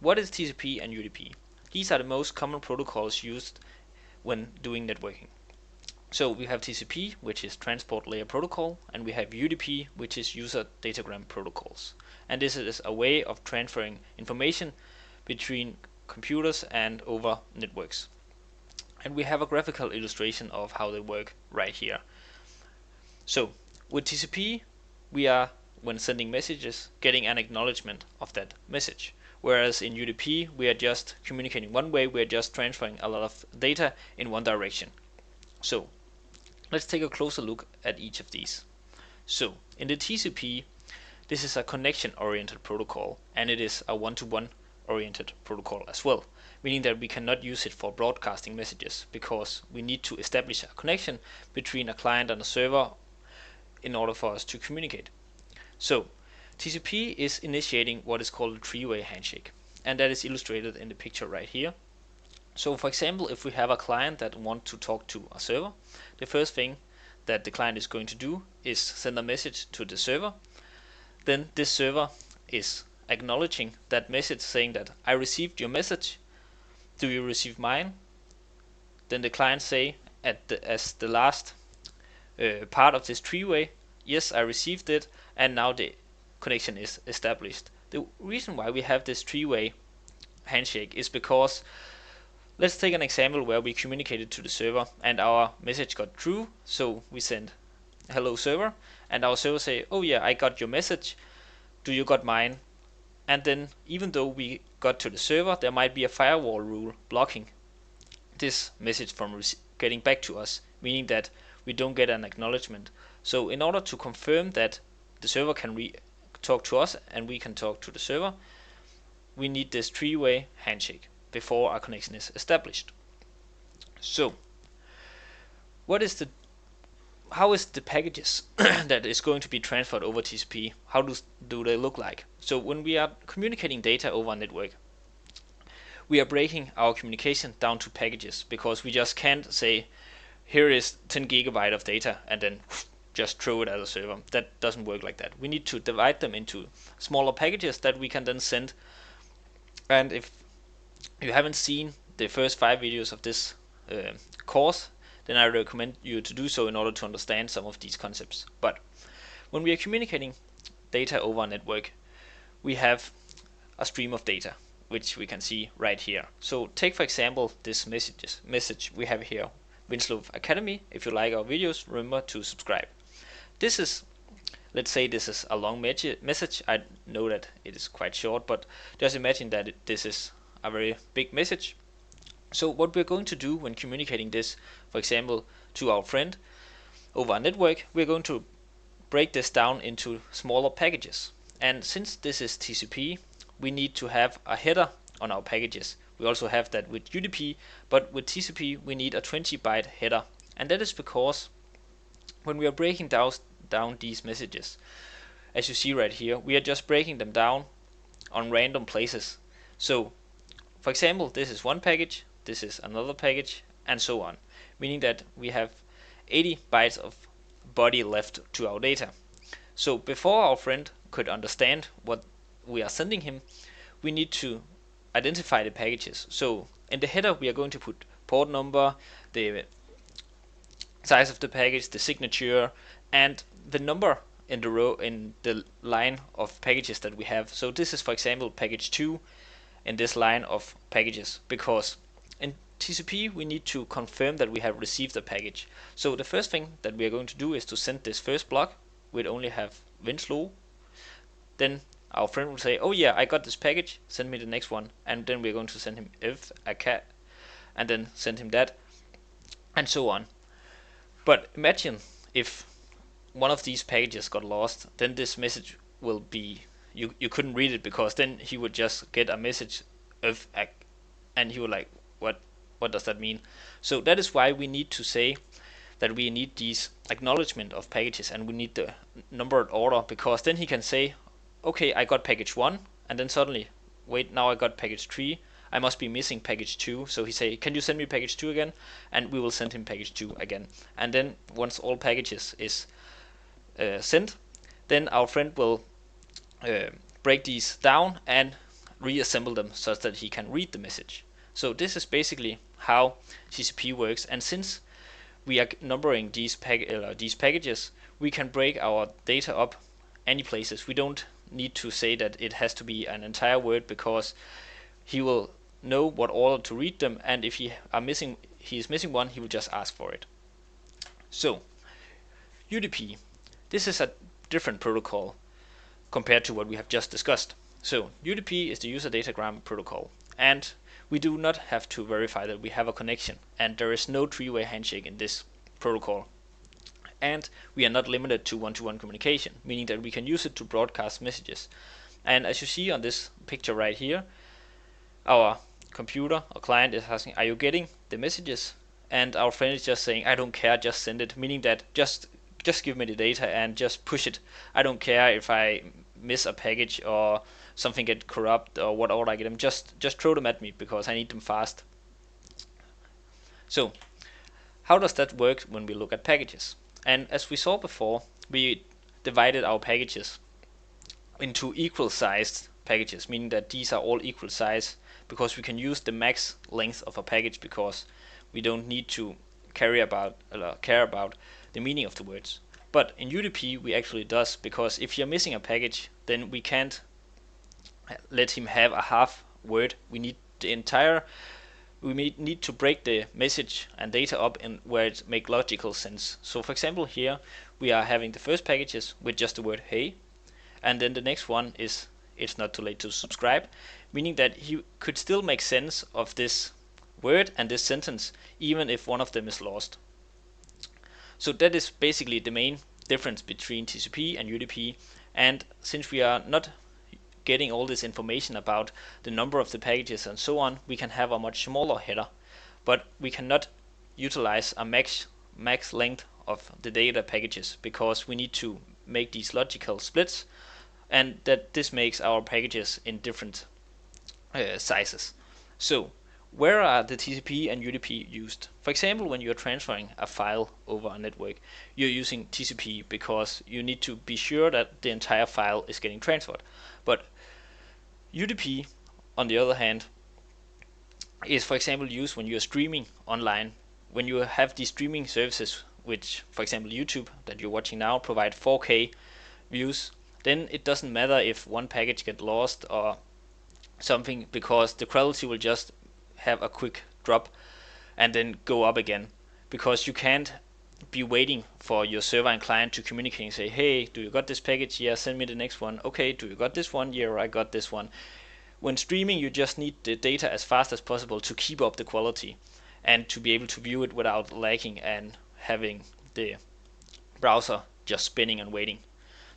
what is TCP and UDP? These are the most common protocols used when doing networking. So we have TCP, which is Transport Layer Protocol, and we have UDP, which is User Datagram Protocols. And this is a way of transferring information between computers and over networks. And we have a graphical illustration of how they work right here. So with TCP, we are, when sending messages, getting an acknowledgement of that message. Whereas in UDP, we are just communicating one way, we are just transferring a lot of data in one direction. So let's take a closer look at each of these. So in the TCP, this is a connection-oriented protocol, and it is a one-to-one oriented protocol as well, meaning that we cannot use it for broadcasting messages because we need to establish a connection between a client and a server in order for us to communicate. So TCP is initiating what is called a three-way handshake, and that is illustrated in the picture right here. So for example, if we have a client that wants to talk to a server, the first thing that the client is going to do is send a message to the server. Then this server is acknowledging that message, saying that I received your message, do you receive mine? Then the client say as the last part of this three-way, yes, I received it, and now the connection is established. The reason why we have this three-way handshake is because let's take an example where we communicated to the server and our message got through. So we send hello server, and our server say, oh yeah, I got your message, do you got mine? And then even though we got to the server, there might be a firewall rule blocking this message from getting back to us, meaning that we don't get an acknowledgement. So in order to confirm that the server can talk to us and we can talk to the server, we need this three-way handshake before our connection is established. So how is the packages that is going to be transferred over TCP, how do they look like? So when we are communicating data over a network, we are breaking our communication down to packages, because we just can't say here is 10 gigabyte of data and then just throw it at a server. That doesn't work like that. We need to divide them into smaller packages that we can then send. And if you haven't seen the first 5 videos of this course, then I recommend you to do so in order to understand some of these concepts. But when we are communicating data over a network, we have a stream of data, which we can see right here. So take for example this message we have here, Winslow Academy. If you like our videos, remember to subscribe. This is, let's say this is a long message. I know that it is quite short, but just imagine that this is a very big message. So what we're going to do when communicating this, for example, to our friend over a network, we're going to break this down into smaller packages. And since this is TCP, we need to have a header on our packages. We also have that with UDP, but with TCP we need a 20 byte header. And that is because when we are breaking down these messages, as you see right here, we are just breaking them down on random places. So for example, this is one package, this is another package, and so on, meaning that we have 80 bytes of body left to our data. So before our friend could understand what we are sending him, we need to identify the packages. So in the header we are going to put port number, the size of the package, the signature, and the number in the row, in the line of packages that we have. So this is for example package 2 in this line of packages, because in TCP we need to confirm that we have received the package. So the first thing that we are going to do is to send this first block. We'd only have Winslow. Then our friend will say, oh yeah, I got this package, send me the next one. And then we're going to send him a cat, and then send him that, and so on. But imagine if one of these packages got lost, then this message will be, you couldn't read it, because then he would just get a message and he would like, what does that mean? So that is why we need to say that we need these acknowledgement of packages, and we need the numbered order, because then he can say, okay, I got package 1, and then suddenly, wait, now I got package 3, I must be missing package 2. So he say, can you send me package 2 again? And we will send him package 2 again. And then once all packages is sent, then our friend will break these down and reassemble them such that he can read the message. So this is basically how TCP works, and since we are numbering these packages, we can break our data up any places. We don't need to say that it has to be an entire word, because he will know what order to read them, and if he is missing one, he will just ask for it. So UDP, this is a different protocol compared to what we have just discussed. So UDP is the user datagram protocol, and we do not have to verify that we have a connection, and there is no three-way handshake in this protocol. And we are not limited to one-to-one communication, meaning that we can use it to broadcast messages. And as you see on this picture right here, our computer or client is asking, are you getting the messages? And our friend is just saying, I don't care, just send it, meaning that just give me the data and just push it. I don't care if I miss a package or something get corrupt or what order I get them, just throw them at me because I need them fast. So how does that work when we look at packages? And as we saw before, we divided our packages into equal sized packages, meaning that these are all equal size, because we can use the max length of a package, because we don't need to care about the meaning of the words. But in UDP we actually does, because if you're missing a package, then we can't let him have a half word. We need the entire. We need to break the message and data up in where it make logical sense. So for example, here we are having the first packages with just the word hey, and then the next one is it's not too late to subscribe, meaning that he could still make sense of this word and this sentence even if one of them is lost. So that is basically the main difference between TCP and UDP, and since we are not getting all this information about the number of the packages and so on, we can have a much smaller header, but we cannot utilize a max length of the data packages, because we need to make these logical splits, and that this makes our packages in different sizes. So where are the TCP and UDP used? For example, when you're transferring a file over a network, you're using TCP because you need to be sure that the entire file is getting transferred. But UDP, on the other hand, is for example used when you're streaming online. When you have these streaming services, which for example YouTube that you're watching now provide 4K views, then it doesn't matter if one package gets lost or something, because the quality will just have a quick drop and then go up again, because you can't be waiting for your server and client to communicate and say, hey, do you got this package? Yeah, send me the next one. Okay, do you got this one? Yeah, I got this one. When streaming, you just need the data as fast as possible to keep up the quality and to be able to view it without lagging and having the browser just spinning and waiting.